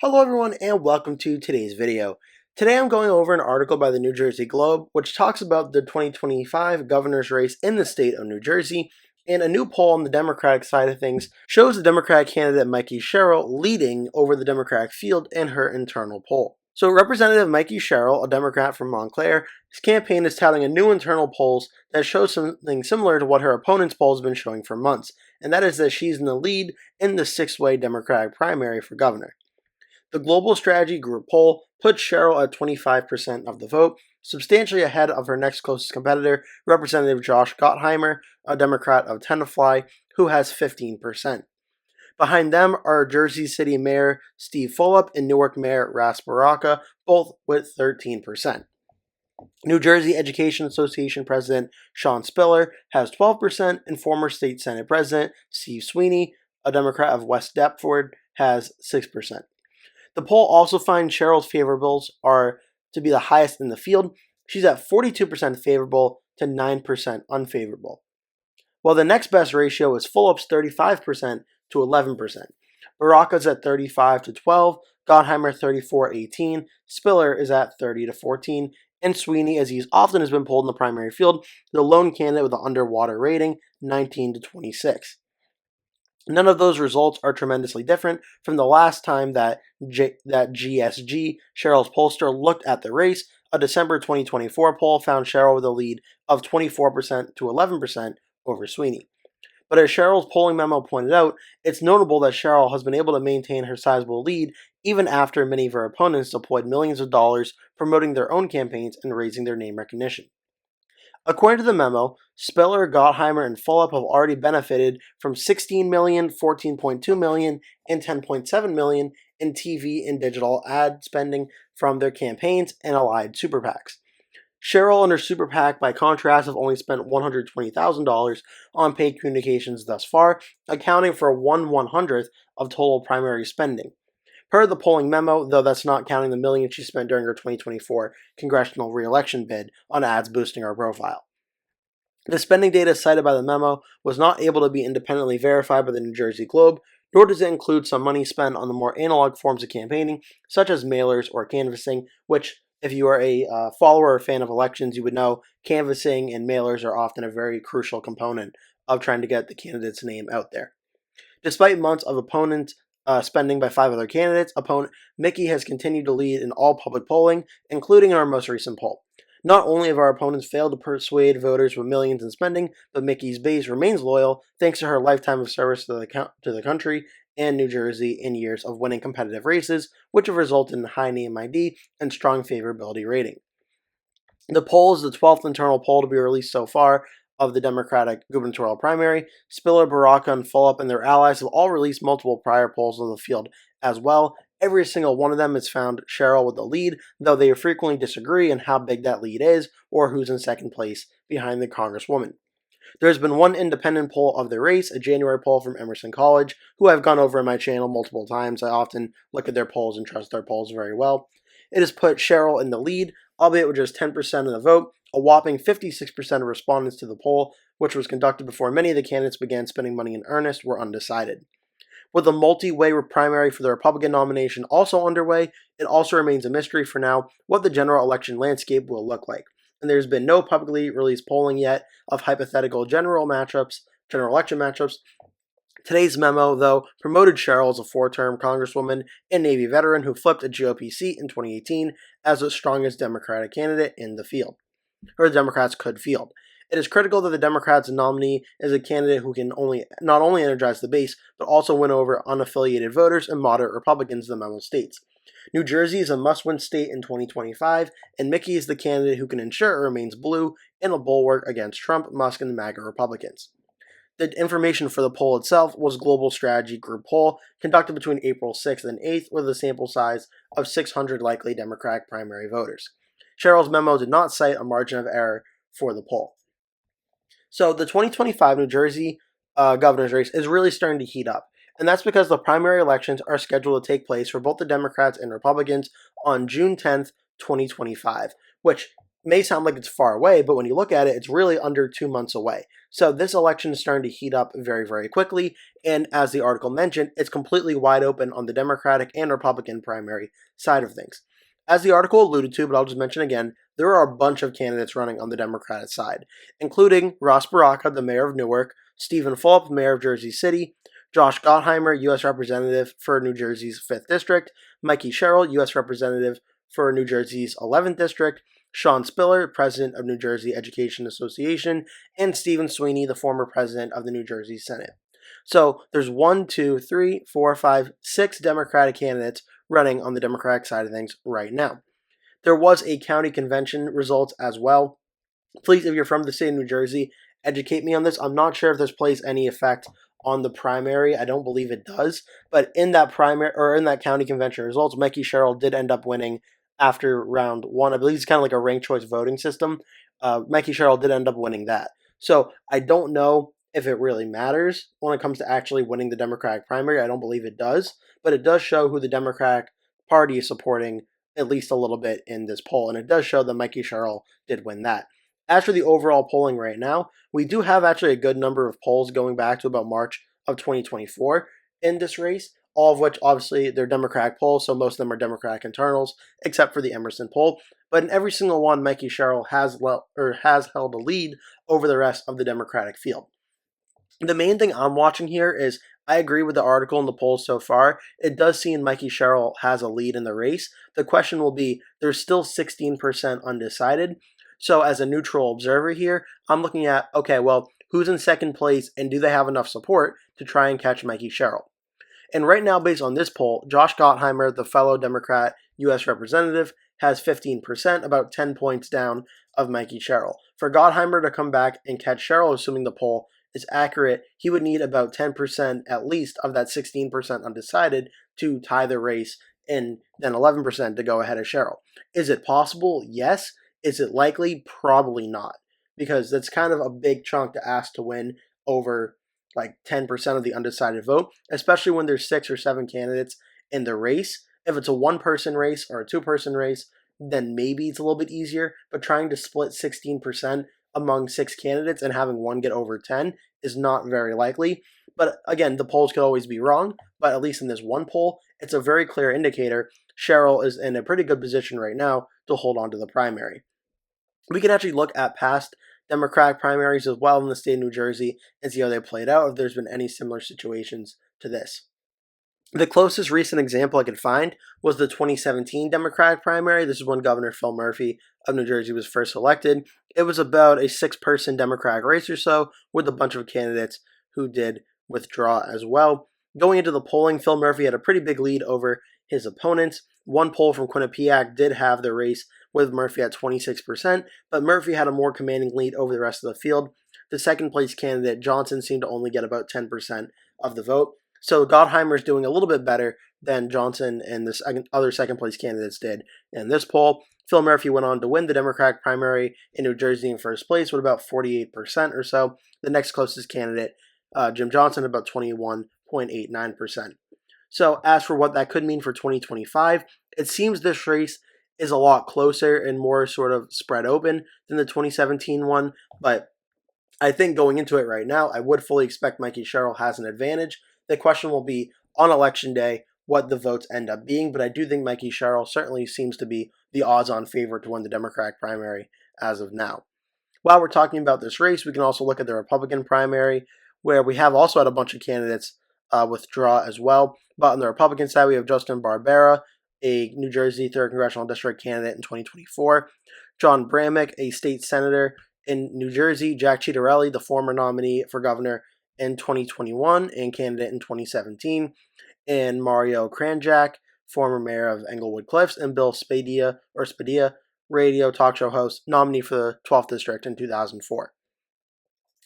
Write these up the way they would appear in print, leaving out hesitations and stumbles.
Hello everyone and welcome to today's video. Today I'm going over an article by the New Jersey Globe which talks about the 2025 governor's race in the state of New Jersey, and a new poll on the Democratic side of things shows the Democratic candidate Mikie Sherrill leading over the Democratic field in her internal poll. So Representative Mikie Sherrill, a Democrat from Montclair, his campaign is touting a new internal polls that shows something similar to what her opponent's polls have been showing for months, and that is that she's in the lead in the six-way Democratic primary for governor. The Global Strategy Group poll puts Sherrill at 25% of the vote, substantially ahead of her next closest competitor, Representative Josh Gottheimer, a Democrat of Tenafly, who has 15%. Behind them are Jersey City Mayor Steve Fulop and Newark Mayor Baraka, both with 13%. New Jersey Education Association President Sean Spiller has 12%, and former State Senate President Steve Sweeney, a Democrat of West Deptford, has 6%. The poll also finds Sherrill's favorables are to be the highest in the field. She's at 42% favorable to 9% unfavorable. While the next best ratio is Fulop's 35% to 11%. Baraka's at 35 to 12, Gottheimer 34-18, Spiller is at 30 to 14, and Sweeney, as he often has been polled in the primary field, the lone candidate with an underwater rating, 19 to 26. None of those results are tremendously different from the last time that GSG, Sherrill's pollster, looked at the race. A December 2024 poll found Sherrill with a lead of 24% to 11% over Sweeney. But as Sherrill's polling memo pointed out, it's notable that Sherrill has been able to maintain her sizable lead even after many of her opponents deployed millions of dollars promoting their own campaigns and raising their name recognition. According to the memo, Spiller, Gottheimer, and Fulop have already benefited from $16 million, $14.2 million, and $10.7 million in TV and digital ad spending from their campaigns and allied super PACs. Sherrill and her super PAC, by contrast, have only spent $120,000 on paid communications thus far, accounting for 1/100th of total primary spending. Per the polling memo, though that's not counting the million she spent during her 2024 congressional re-election bid on ads boosting her profile. The spending data cited by the memo was not able to be independently verified by the New Jersey Globe, nor does it include some money spent on the more analog forms of campaigning, such as mailers or canvassing, which, if you are a follower or fan of elections, you would know canvassing and mailers are often a very crucial component of trying to get the candidate's name out there. Despite months of opponent spending by 5 other candidates, opponent Mikie has continued to lead in all public polling, including in our most recent poll. Not only have our opponents failed to persuade voters with millions in spending, but Mikie's base remains loyal thanks to her lifetime of service to the country and New Jersey in years of winning competitive races, which have resulted in high name ID and strong favorability rating. The poll is the 12th internal poll to be released so far of the Democratic gubernatorial primary. Spiller, Baraka, and Fulop and their allies have all released multiple prior polls on the field as well. Every single one of them has found Sherrill with the lead, though they frequently disagree on how big that lead is or who's in second place behind the Congresswoman. There has been one independent poll of the race, a January poll from Emerson College, who I've gone over in my channel multiple times. I often look at their polls and trust their polls very well. It has put Sherrill in the lead, albeit with just 10% of the vote. A whopping 56% of respondents to the poll, which was conducted before many of the candidates began spending money in earnest, were undecided. With a multi-way primary for the Republican nomination also underway, it also remains a mystery for now what the general election landscape will look like. And there's been no publicly released polling yet of hypothetical general election matchups. Today's memo, though, promoted Sherrill as a 4-term Congresswoman and Navy veteran who flipped a GOP seat in 2018 as the strongest Democratic candidate in the field, or the Democrats could field. It is critical that the Democrats' nominee is a candidate who can not only energize the base, but also win over unaffiliated voters and moderate Republicans, the memo states. New Jersey is a must-win state in 2025, and Mikie is the candidate who can ensure it remains blue and a bulwark against Trump, Musk, and the MAGA Republicans. The information for the poll itself was Global Strategy Group poll conducted between April 6th and 8th with a sample size of 600 likely Democratic primary voters. Sherrill's memo did not cite a margin of error for the poll. So the 2025 New Jersey governor's race is really starting to heat up, and that's because the primary elections are scheduled to take place for both the Democrats and Republicans on June 10th, 2025, which may sound like it's far away, but when you look at it, it's really under 2 months away. So this election is starting to heat up very, very quickly. And as the article mentioned, it's completely wide open on the Democratic and Republican primary side of things. As the article alluded to, but I'll just mention again, there are a bunch of candidates running on the Democratic side, including Ross Baraka, the mayor of Newark, Stephen Fulop, mayor of Jersey City, Josh Gottheimer, U.S. Representative for New Jersey's 5th District, Mikie Sherrill, U.S. Representative for New Jersey's 11th District, Sean Spiller, president of New Jersey Education Association, and Stephen Sweeney, the former president of the New Jersey Senate. So there's 6 Democratic candidates running on the Democratic side of things right now. There was a county convention results as well. Please, if you're from the state of New Jersey, educate me on this. I'm not sure if this plays any effect on the primary. I don't believe it does. But in that primary, or in that county convention results, Mikie Sherrill did end up winning after round 1. I believe it's kind of like a ranked choice voting system. Mikie Sherrill did end up winning that. So I don't know if it really matters when it comes to actually winning the Democratic primary. I don't believe it does. But it does show who the Democratic Party is supporting at least a little bit in this poll. And it does show that Mikie Sherrill did win that. As for the overall polling right now, we do have actually a good number of polls going back to about March of 2024 in this race, all of which obviously they're Democratic polls, so most of them are Democratic internals, except for the Emerson poll. But in every single one, Mikie Sherrill has held a lead over the rest of the Democratic field. The main thing I'm watching here is I agree with the article and the polls so far. It does seem Mikie Sherrill has a lead in the race. The question will be, there's still 16% undecided. So as a neutral observer here, I'm looking at, okay, well, who's in second place and do they have enough support to try and catch Mikie Sherrill? And right now, based on this poll, Josh Gottheimer, the fellow Democrat U.S. representative, has 15%, about 10 points down of Mikie Sherrill. For Gottheimer to come back and catch Sherrill, assuming the poll is accurate, he would need about 10% at least of that 16% undecided to tie the race, and then 11% to go ahead of Sherrill. Is it possible? Yes. Is it likely? Probably not, because that's kind of a big chunk to ask to win over like 10% of the undecided vote, especially when there's 6 or 7 candidates in the race. If it's a 1-person race or a 2-person race, then maybe it's a little bit easier, but trying to split 16% among 6 candidates and having one get over 10 is not very likely. But again, the polls could always be wrong, but at least in this one poll, it's a very clear indicator Sherrill is in a pretty good position right now to hold on to the primary. We can actually look at past Democratic primaries as well in the state of New Jersey and see how they played out, if there's been any similar situations to this. The closest recent example I could find was the 2017 Democratic primary. This is when Governor Phil Murphy of New Jersey was first elected. It was about a 6-person Democratic race or so, with a bunch of candidates who did withdraw as well. Going into the polling, Phil Murphy had a pretty big lead over his opponents. One poll from Quinnipiac did have the race with Murphy at 26%, but Murphy had a more commanding lead over the rest of the field. The second place candidate, Johnson, seemed to only get about 10% of the vote. So Gottheimer's doing a little bit better than Johnson and the other second place candidates did in this poll. Phil Murphy went on to win the Democratic primary in New Jersey in first place with about 48% or so. The next closest candidate, Jim Johnson, about 21.89%. So as for what that could mean for 2025, it seems this race is a lot closer and more sort of spread open than the 2017 one, but I think going into it right now, I would fully expect Mikie Sherrill has an advantage. The question will be on election day what the votes end up being, but I do think Mikie Sherrill certainly seems to be the odds-on favorite to win the Democratic primary as of now. While we're talking about this race, we can also look at the Republican primary, where we have also had a bunch of candidates withdraw as well. But on the Republican side, we have Justin Barbera, a New Jersey 3rd Congressional District candidate in 2024, John Bramnick, a state senator in New Jersey, Jack Ciattarelli, the former nominee for governor in 2021 and candidate in 2017, and Mario Kranjak, former mayor of Englewood Cliffs, and Bill Spadea, radio talk show host, nominee for the 12th District in 2004.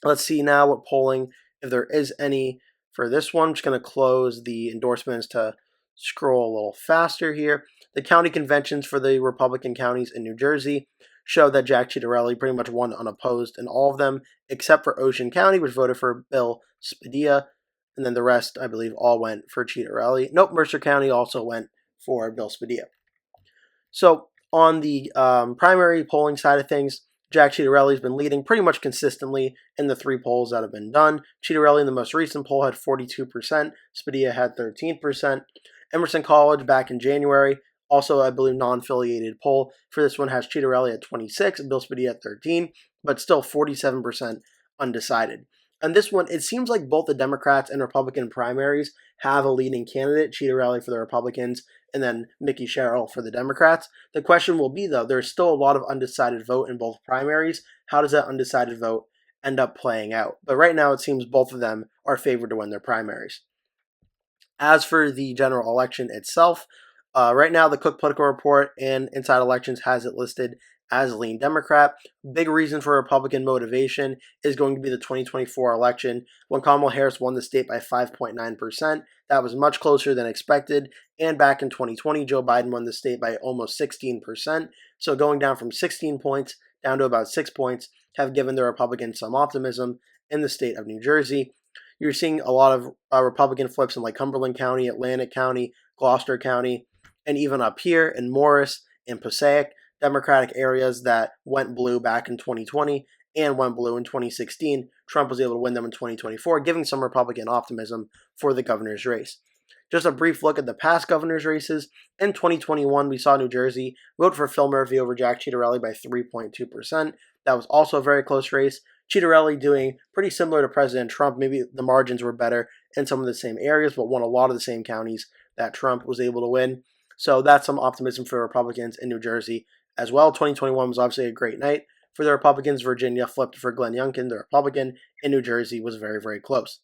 Let's see now what polling, if there is any, for this one. I'm just going to close the endorsements to scroll a little faster here. The county conventions for the Republican counties in New Jersey show that Jack Ciattarelli pretty much won unopposed in all of them, except for Ocean County, which voted for Bill Spadea, and then the rest, I believe, all went for Ciattarelli. Nope, Mercer County also went for Bill Spadea. So On the primary polling side of things, Jack Ciattarelli's been leading pretty much consistently in the 3 polls that have been done. Ciattarelli in the most recent poll had 42%, Spadilla had 13%. Emerson College back in January, also I believe non-affiliated poll, for this one has Ciattarelli at 26 and Bill Spadilla at 13, but still 47% undecided. And this one, it seems like both the Democrats and Republican primaries have a leading candidate, Ciattarelli for the Republicans, and then Mikie Sherrill for the Democrats. The question will be, though, there's still a lot of undecided vote in both primaries. How does that undecided vote end up playing out? But right now, it seems both of them are favored to win their primaries. As for the general election itself, right now the Cook Political Report and Inside Elections has it listed as lean Democrat. Big reason for Republican motivation is going to be the 2024 election when Kamala Harris won the state by 5.9%. That was much closer than expected. And back in 2020, Joe Biden won the state by almost 16%. So going down from 16 points down to about 6 points have given the Republicans some optimism in the state of New Jersey. You're seeing a lot of Republican flips in like Cumberland County, Atlantic County, Gloucester County, and even up here in Morris and Passaic, Democratic areas that went blue back in 2020 and went blue in 2016. Trump was able to win them in 2024, giving some Republican optimism for the governor's race. Just a brief look at the past governor's races. In 2021, we saw New Jersey vote for Phil Murphy over Jack Ciattarelli by 3.2%. That was also a very close race. Ciattarelli doing pretty similar to President Trump. Maybe the margins were better in some of the same areas, but won a lot of the same counties that Trump was able to win. So that's some optimism for Republicans in New Jersey as well. 2021 was obviously a great night for the Republicans. Virginia flipped for Glenn Youngkin, the Republican. In New Jersey was very, very close.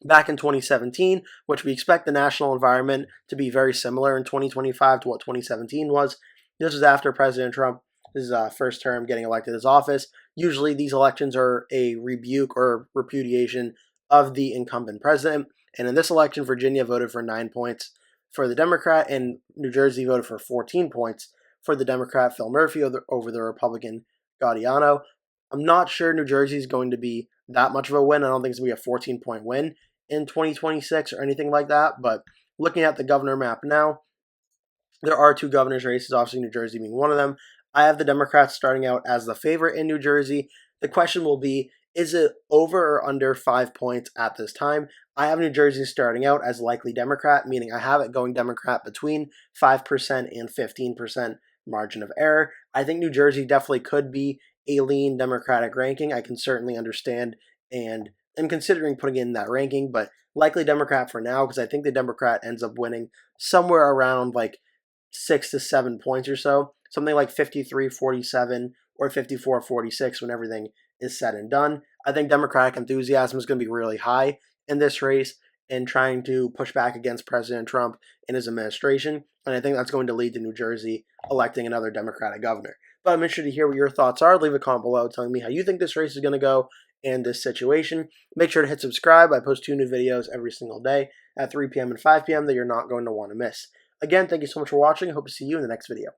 Back in 2017, which we expect the national environment to be very similar in 2025 to what 2017 was. This was after President Trump, his first term, getting elected as office. Usually these elections are a rebuke or repudiation of the incumbent president. And in this election, Virginia voted for 9 points for the Democrat, and New Jersey voted for 14 points for the Democrat Phil Murphy over the Republican Gaudiano. I'm not sure New Jersey is going to be that much of a win. I don't think it's going to be a 14-point win in 2026 or anything like that. But looking at the governor map now, there are 2 governor's races, obviously New Jersey being one of them. I have the Democrats starting out as the favorite in New Jersey. The question will be, is it over or under 5 points at this time? I have New Jersey starting out as likely Democrat, meaning I have it going Democrat between 5% and 15% margin of error. I think New Jersey definitely could be a lean Democratic ranking. I can certainly understand and am considering putting in that ranking, but likely Democrat for now because I think the Democrat ends up winning somewhere around like 6 to 7 points or so, something like 53-47 or 54-46 when everything is said and done. I think Democratic enthusiasm is going to be really high in this race in trying to push back against President Trump and his administration, and I think that's going to lead to New Jersey electing another Democratic governor. But I'm interested to hear what your thoughts are. Leave a comment below telling me how you think this race is going to go and this situation. Make sure to hit subscribe. I post 2 new videos every single day at 3 p.m. and 5 p.m. that you're not going to want to miss. Again, thank you so much for watching. I hope to see you in the next video.